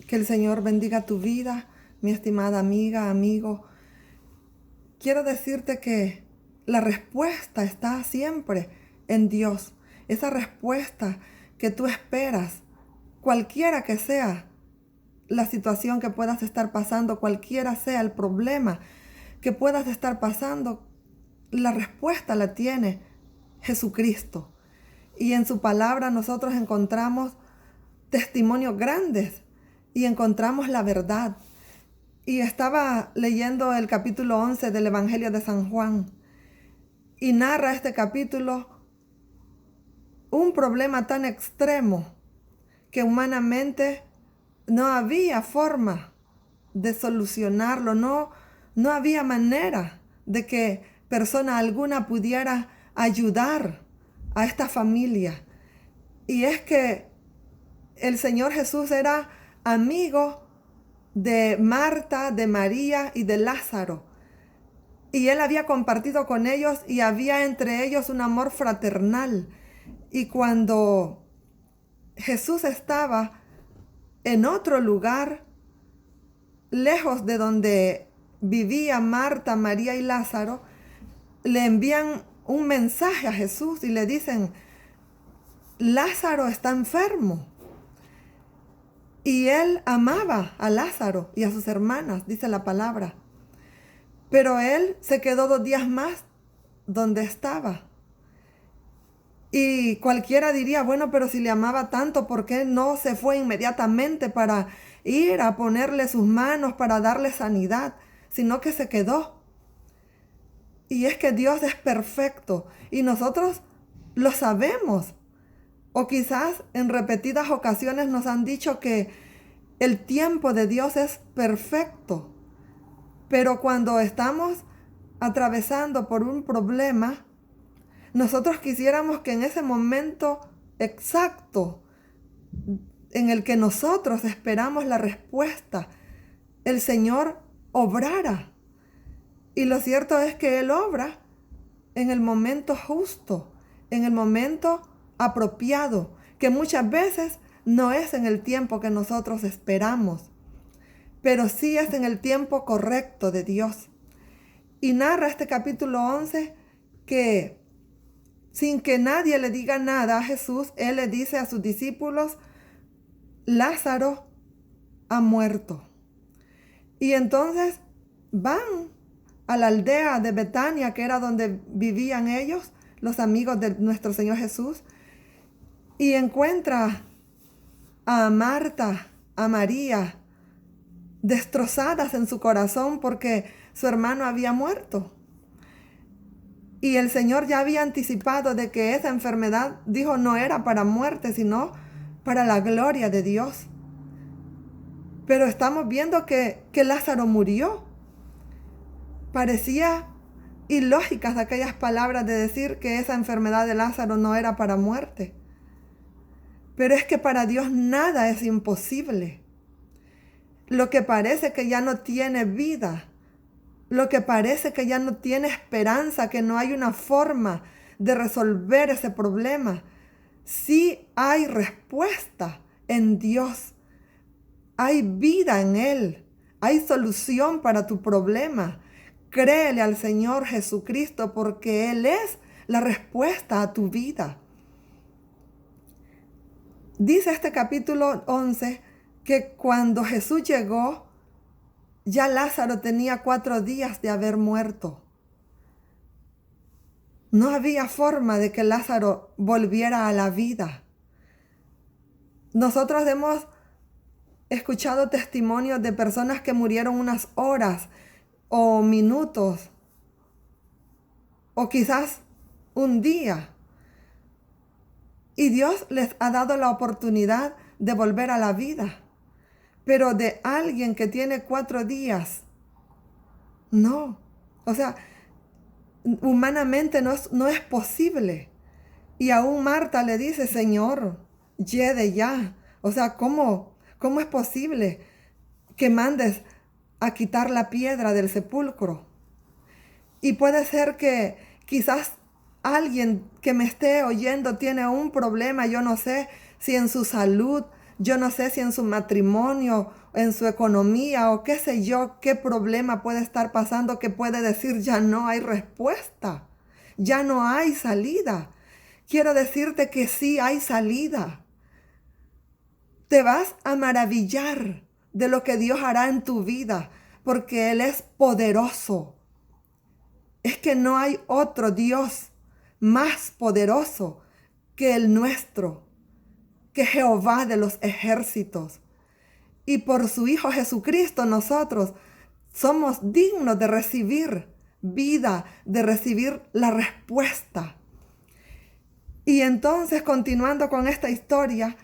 Que el Señor bendiga tu vida, mi estimada amiga, amigo. Quiero decirte que la respuesta está siempre en Dios. Esa respuesta que tú esperas, cualquiera que sea la situación que puedas estar pasando, cualquiera sea el problema que puedas estar pasando, la respuesta la tiene Jesucristo. Y en su palabra nosotros encontramos testimonios grandes y encontramos la verdad. Y estaba leyendo el capítulo 11 del Evangelio de San Juan y narra este capítulo un problema tan extremo que humanamente no había forma de solucionarlo, no había manera de que persona alguna pudiera ayudar a esta familia. Y es que el Señor Jesús era amigo de Marta, de María y de Lázaro. Y él había compartido con ellos y había entre ellos un amor fraternal. Y cuando Jesús estaba en otro lugar, lejos de donde vivían Marta, María y Lázaro, le envían un mensaje a Jesús y le dicen: Lázaro está enfermo. Y él amaba a Lázaro y a sus hermanas, dice la palabra. Pero él se quedó 2 días más donde estaba. Y cualquiera diría, bueno, pero si le amaba tanto, ¿por qué no se fue inmediatamente para ir a ponerle sus manos, para darle sanidad? Sino que se quedó. Y es que Dios es perfecto y nosotros lo sabemos. O quizás en repetidas ocasiones nos han dicho que el tiempo de Dios es perfecto. Pero cuando estamos atravesando por un problema, nosotros quisiéramos que en ese momento exacto en el que nosotros esperamos la respuesta, el Señor obrara. Y lo cierto es que Él obra en el momento justo, en el momento apropiado, que muchas veces no es en el tiempo que nosotros esperamos, pero sí es en el tiempo correcto de Dios. Y narra este capítulo 11 que sin que nadie le diga nada a Jesús, Él le dice a sus discípulos: Lázaro ha muerto. Y entonces van a la aldea de Betania, que era donde vivían ellos, los amigos de nuestro Señor Jesús, y encuentra a Marta, a María, destrozadas en su corazón porque su hermano había muerto. Y el Señor ya había anticipado de que esa enfermedad, dijo, no era para muerte, sino para la gloria de Dios. Pero estamos viendo que Lázaro murió. Parecía ilógicas aquellas palabras de decir que esa enfermedad de Lázaro no era para muerte. Pero es que para Dios nada es imposible. Lo que parece que ya no tiene vida, lo que parece que ya no tiene esperanza, que no hay una forma de resolver ese problema, sí hay respuesta en Dios. Hay vida en Él. Hay solución para tu problema. Créele al Señor Jesucristo porque Él es la respuesta a tu vida. Dice este capítulo 11 que cuando Jesús llegó, ya Lázaro tenía 4 días de haber muerto. No había forma de que Lázaro volviera a la vida. Nosotros hemos escuchado testimonios de personas que murieron unas horas o minutos o quizás un día. Y Dios les ha dado la oportunidad de volver a la vida. Pero de alguien que tiene 4 días, no. O sea, humanamente no es posible. Y aún Marta le dice, Señor, llegue ya. O sea, ¿cómo es posible que mandes a quitar la piedra del sepulcro? Y puede ser que quizás alguien que me esté oyendo tiene un problema, yo no sé si en su salud, Yo no sé si en su matrimonio, en su economía o qué sé yo, qué problema puede estar pasando que puede decir ya no hay respuesta, ya no hay salida. Quiero decirte que sí hay salida. Te vas a maravillar de lo que Dios hará en tu vida, porque Él es poderoso. Es que no hay otro Dios más poderoso que el nuestro, que Jehová de los ejércitos. Y por su Hijo Jesucristo nosotros somos dignos de recibir vida, de recibir la respuesta. Y entonces, continuando con esta historia,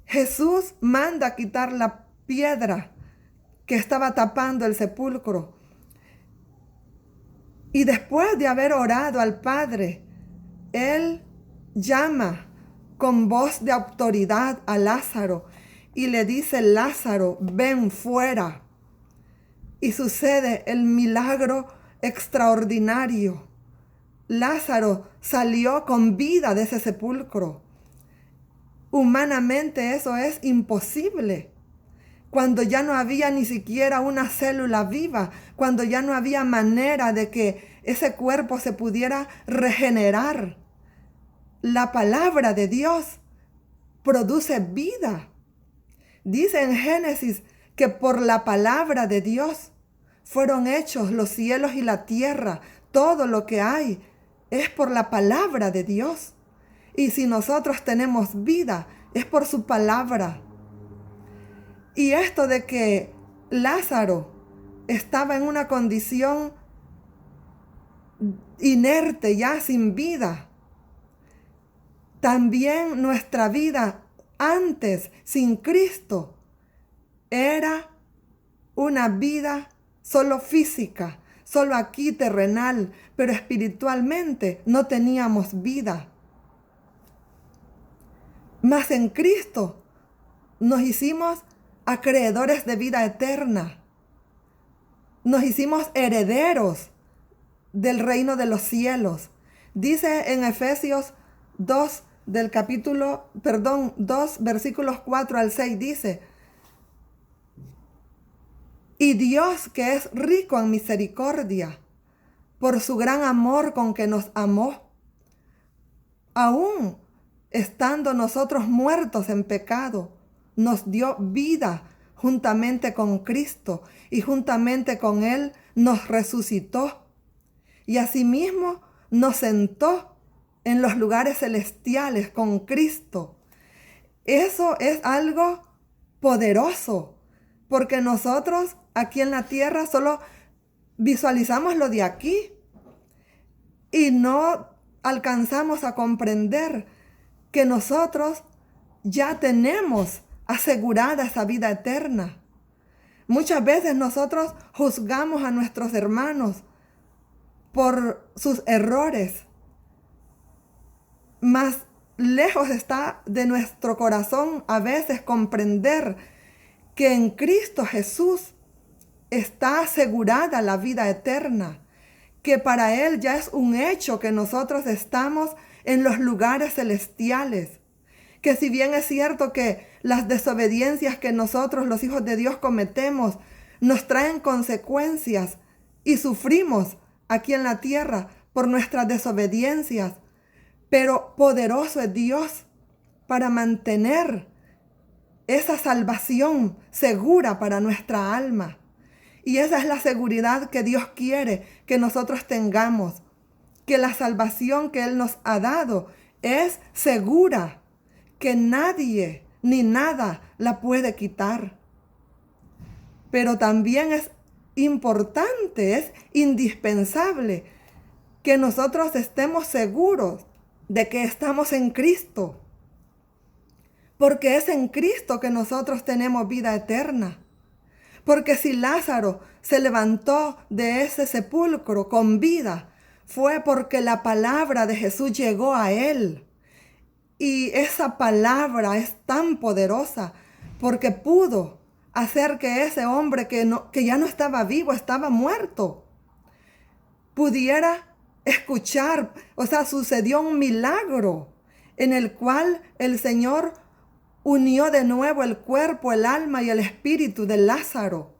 Jesús manda quitar la piedra que estaba tapando el sepulcro. Y después de haber orado al Padre, Él llama con voz de autoridad a Lázaro y le dice: Lázaro, ven fuera. Y sucede el milagro extraordinario. Lázaro salió con vida de ese sepulcro. Humanamente eso es imposible. Cuando ya no había ni siquiera una célula viva, cuando ya no había manera de que ese cuerpo se pudiera regenerar. La palabra de Dios produce vida. Dice en Génesis que por la palabra de Dios fueron hechos los cielos y la tierra. Todo lo que hay es por la palabra de Dios. Y si nosotros tenemos vida, es por su palabra. Y esto de que Lázaro estaba en una condición inerte, ya sin vida. También nuestra vida antes, sin Cristo, era una vida solo física, solo aquí terrenal, pero espiritualmente no teníamos vida. Mas en Cristo nos hicimos acreedores de vida eterna. Nos hicimos herederos del reino de los cielos. Dice en Efesios 2 2 versículos 4 al 6, dice: y Dios, que es rico en misericordia, por su gran amor con que nos amó, aún estando nosotros muertos en pecado, nos dio vida juntamente con Cristo, y juntamente con Él nos resucitó, y asimismo nos sentó en los lugares celestiales con Cristo. Eso es algo poderoso, porque nosotros aquí en la tierra solo visualizamos lo de aquí y no alcanzamos a comprender que nosotros ya tenemos asegurada esa vida eterna. Muchas veces nosotros juzgamos a nuestros hermanos por sus errores, mas lejos está de nuestro corazón a veces comprender que en Cristo Jesús está asegurada la vida eterna, que para Él ya es un hecho que nosotros estamos en los lugares celestiales, que si bien es cierto que las desobediencias que nosotros los hijos de Dios cometemos nos traen consecuencias y sufrimos aquí en la tierra por nuestras desobediencias, pero poderoso es Dios para mantener esa salvación segura para nuestra alma. Y esa es la seguridad que Dios quiere que nosotros tengamos, que la salvación que Él nos ha dado es segura, que nadie ni nada la puede quitar. Pero también es importante, es indispensable que nosotros estemos seguros de que estamos en Cristo, porque es en Cristo que nosotros tenemos vida eterna. Porque si Lázaro se levantó de ese sepulcro con vida, fue porque la palabra de Jesús llegó a él. Y esa palabra es tan poderosa porque pudo hacer que ese hombre que ya no estaba vivo, estaba muerto, pudiera escuchar. O sea, sucedió un milagro en el cual el Señor unió de nuevo el cuerpo, el alma y el espíritu de Lázaro.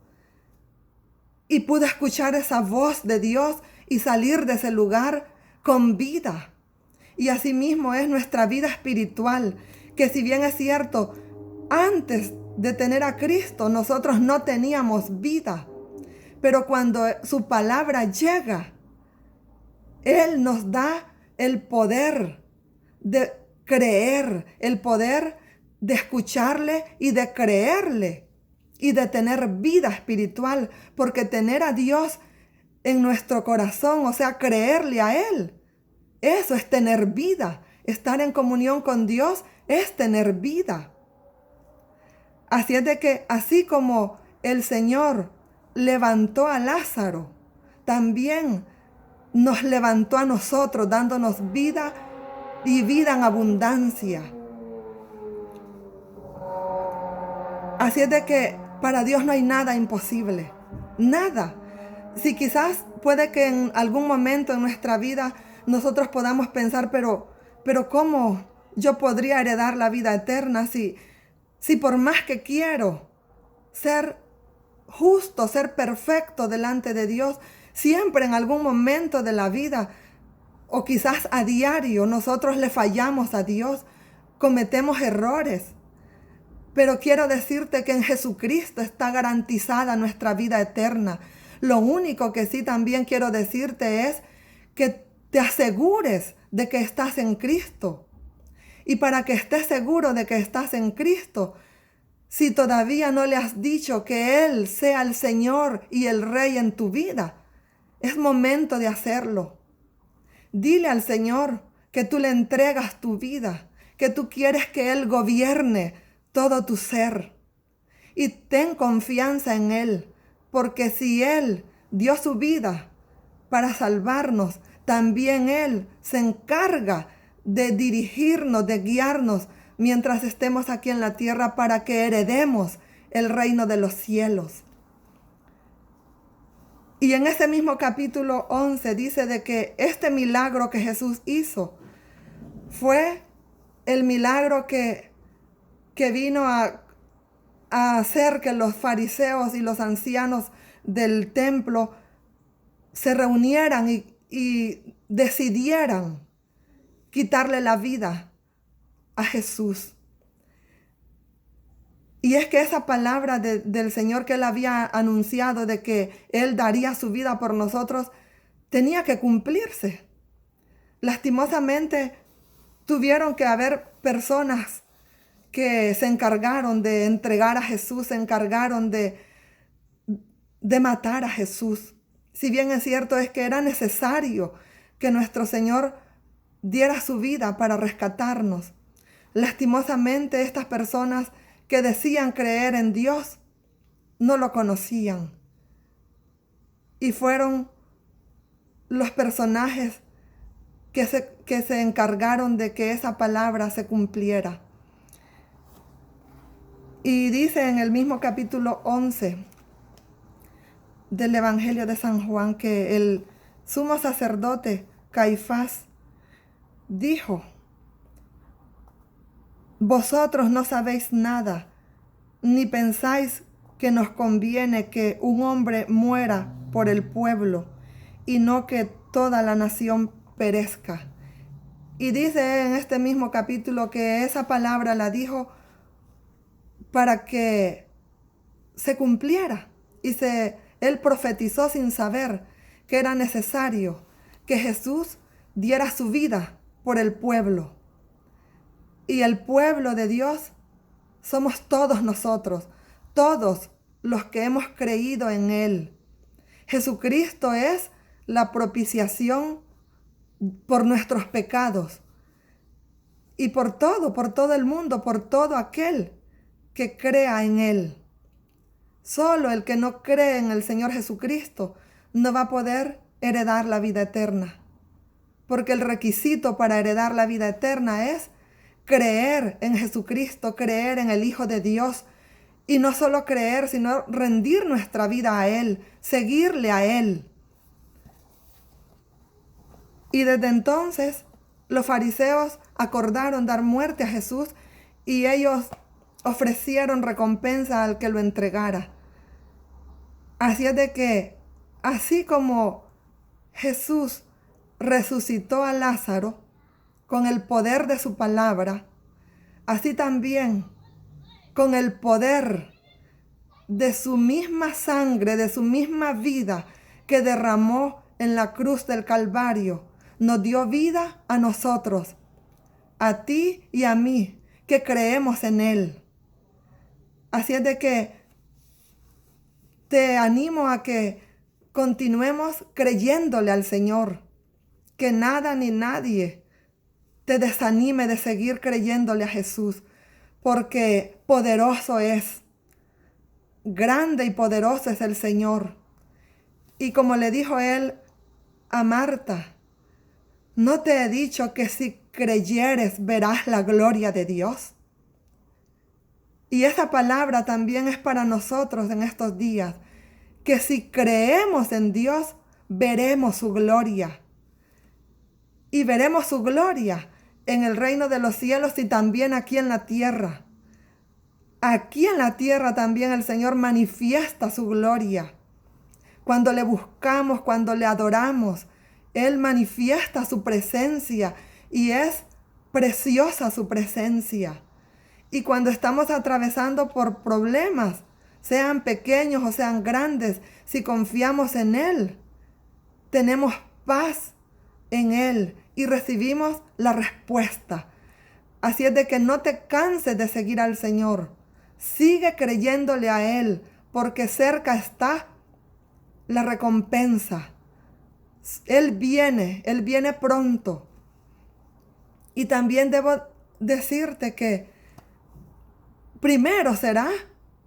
Y pudo escuchar esa voz de Dios y salir de ese lugar con vida. Y asimismo es nuestra vida espiritual, que si bien es cierto, antes de tener a Cristo nosotros no teníamos vida, pero cuando su palabra llega, Él nos da el poder de creer, el poder de escucharle y de creerle y de tener vida espiritual, porque tener a Dios en nuestro corazón, o sea, creerle a Él, eso es tener vida. Estar en comunión con Dios es tener vida. Así es de que, así como el Señor levantó a Lázaro, también nos levantó a nosotros, dándonos vida y vida en abundancia. Así es de que para Dios no hay nada imposible, nada. Si quizás puede que en algún momento en nuestra vida nosotros podamos pensar, pero ¿cómo yo podría heredar la vida eterna si por más que quiero ser justo, ser perfecto delante de Dios, siempre en algún momento de la vida o quizás a diario nosotros le fallamos a Dios, cometemos errores? Pero quiero decirte que en Jesucristo está garantizada nuestra vida eterna. Lo único que sí también quiero decirte es que te asegures de que estás en Cristo. Y para que estés seguro de que estás en Cristo, si todavía no le has dicho que Él sea el Señor y el Rey en tu vida, es momento de hacerlo. Dile al Señor que tú le entregas tu vida, que tú quieres que Él gobierne todo tu ser. Y ten confianza en Él, porque si Él dio su vida para salvarnos, también Él se encarga de dirigirnos, de guiarnos mientras estemos aquí en la tierra para que heredemos el reino de los cielos. Y en ese mismo capítulo 11 dice de que este milagro que Jesús hizo fue el milagro que vino a hacer que los fariseos y los ancianos del templo se reunieran y decidieran quitarle la vida a Jesús. Y es que esa palabra del Señor que Él había anunciado de que Él daría su vida por nosotros, tenía que cumplirse. Lastimosamente, tuvieron que haber personas que se encargaron de entregar a Jesús, se encargaron de matar a Jesús. Si bien es cierto es que era necesario que nuestro Señor diera su vida para rescatarnos, lastimosamente estas personas que decían creer en Dios no lo conocían. Y fueron los personajes que se encargaron de que esa palabra se cumpliera. Y dice en el mismo capítulo 11 del Evangelio de San Juan que el sumo sacerdote Caifás dijo: vosotros no sabéis nada, ni pensáis que nos conviene que un hombre muera por el pueblo y no que toda la nación perezca. Y dice en este mismo capítulo que esa palabra la dijo para que se cumpliera. Y él profetizó sin saber que era necesario que Jesús diera su vida por el pueblo. Y el pueblo de Dios somos todos nosotros, todos los que hemos creído en Él. Jesucristo es la propiciación por nuestros pecados y por todo el mundo, por todo aquel que crea en Él. Solo el que no cree en el Señor Jesucristo no va a poder heredar la vida eterna, porque el requisito para heredar la vida eterna es creer en Jesucristo, creer en el Hijo de Dios, y no solo creer, sino rendir nuestra vida a Él, seguirle a Él. Y desde entonces los fariseos acordaron dar muerte a Jesús y ellos ofrecieron recompensa al que lo entregara. Así es de que, así como Jesús resucitó a Lázaro con el poder de su palabra, así también con el poder de su misma sangre, de su misma vida que derramó en la cruz del Calvario, nos dio vida a nosotros, a ti y a mí, que creemos en Él. Así es de que te animo a que continuemos creyéndole al Señor, que nada ni nadie te desanime de seguir creyéndole a Jesús, porque poderoso es, grande y poderoso es el Señor. Y como le dijo Él a Marta, ¿no te he dicho que si creyeres verás la gloria de Dios? Y esa palabra también es para nosotros en estos días, que si creemos en Dios, veremos su gloria. Y veremos su gloria en el reino de los cielos y también aquí en la tierra. Aquí en la tierra también el Señor manifiesta su gloria. Cuando le buscamos, cuando le adoramos, Él manifiesta su presencia y es preciosa su presencia. Y cuando estamos atravesando por problemas, sean pequeños o sean grandes, si confiamos en Él, tenemos paz en Él y recibimos la respuesta. Así es de que no te canses de seguir al Señor. Sigue creyéndole a Él, porque cerca está la recompensa. Él viene pronto. Y también debo decirte que primero será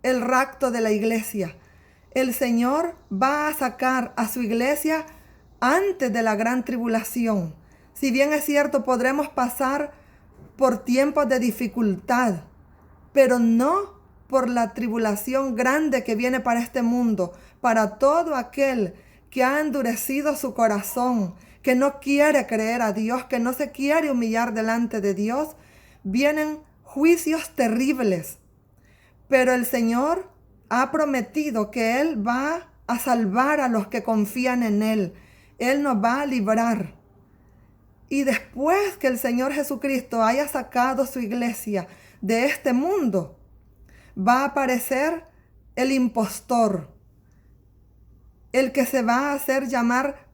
el rapto de la iglesia. El Señor va a sacar a su iglesia antes de la gran tribulación. Si bien es cierto, podremos pasar por tiempos de dificultad, pero no por la tribulación grande que viene para este mundo, para todo aquel que ha endurecido su corazón, que no quiere creer a Dios, que no se quiere humillar delante de Dios. Vienen juicios terribles, pero el Señor ha prometido que Él va a salvar a los que confían en Él. Él nos va a librar. Y después que el Señor Jesucristo haya sacado su iglesia de este mundo, va a aparecer el impostor, el que se va a hacer llamar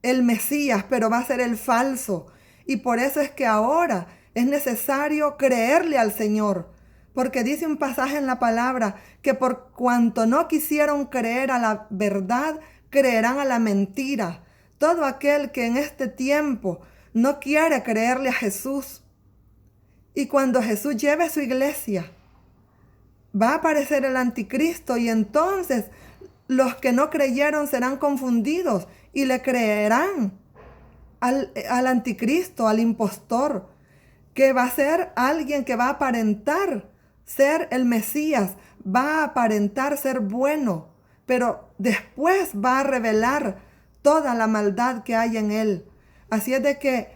el Mesías, pero va a ser el falso. Y por eso es que ahora es necesario creerle al Señor, porque dice un pasaje en la palabra que por cuanto no quisieron creer a la verdad, creerán a la mentira. Todo aquel que en este tiempo no quiere creerle a Jesús. Y cuando Jesús lleve su iglesia, va a aparecer el anticristo y entonces los que no creyeron serán confundidos y le creerán al anticristo, al impostor, que va a ser alguien que va a aparentar ser el Mesías, va a aparentar ser bueno, pero después va a revelar toda la maldad que hay en él. Así es de que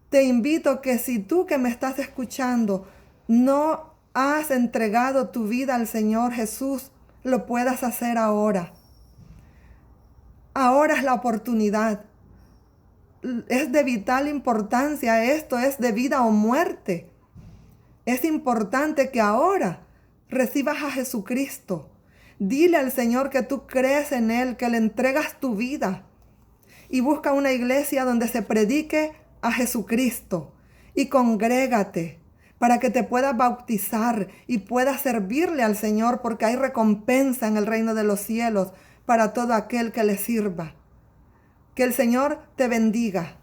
te invito que si tú que me estás escuchando no has entregado tu vida al Señor Jesús, lo puedas hacer ahora. Ahora es la oportunidad. Es de vital importancia esto, es de vida o muerte. Es importante que ahora recibas a Jesucristo. Dile al Señor que tú crees en Él, que le entregas tu vida. Y busca una iglesia donde se predique a Jesucristo. Y congrégate para que te puedas bautizar y puedas servirle al Señor, porque hay recompensa en el reino de los cielos para todo aquel que le sirva. Que el Señor te bendiga.